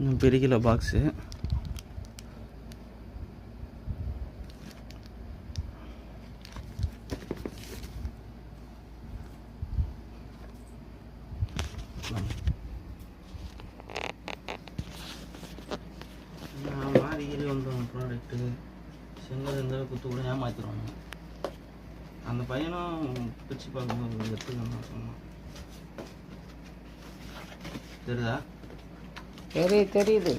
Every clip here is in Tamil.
இன்னும் பிரிக்கல பாக்ஸு. மாறிக்கிட்டு வந்தோம் ப்ராடக்ட்டு செங்கல் இருந்தாலும் குத்து கூட ஏமாத்திடுவாங்க. அந்த பையனும் பிரித்து பார்க்கும்போது எடுத்துக்கணும் சொன்னான். தெரியுதா? தெரியுது.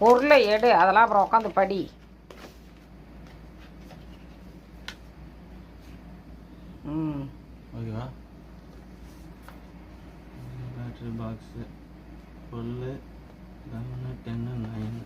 பொருளை எடு, அதெல்லாம் அப்புறம் உட்காந்து படி. ஓகேவா? Battery box 12 11 10 9.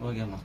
ஓகேம்மா.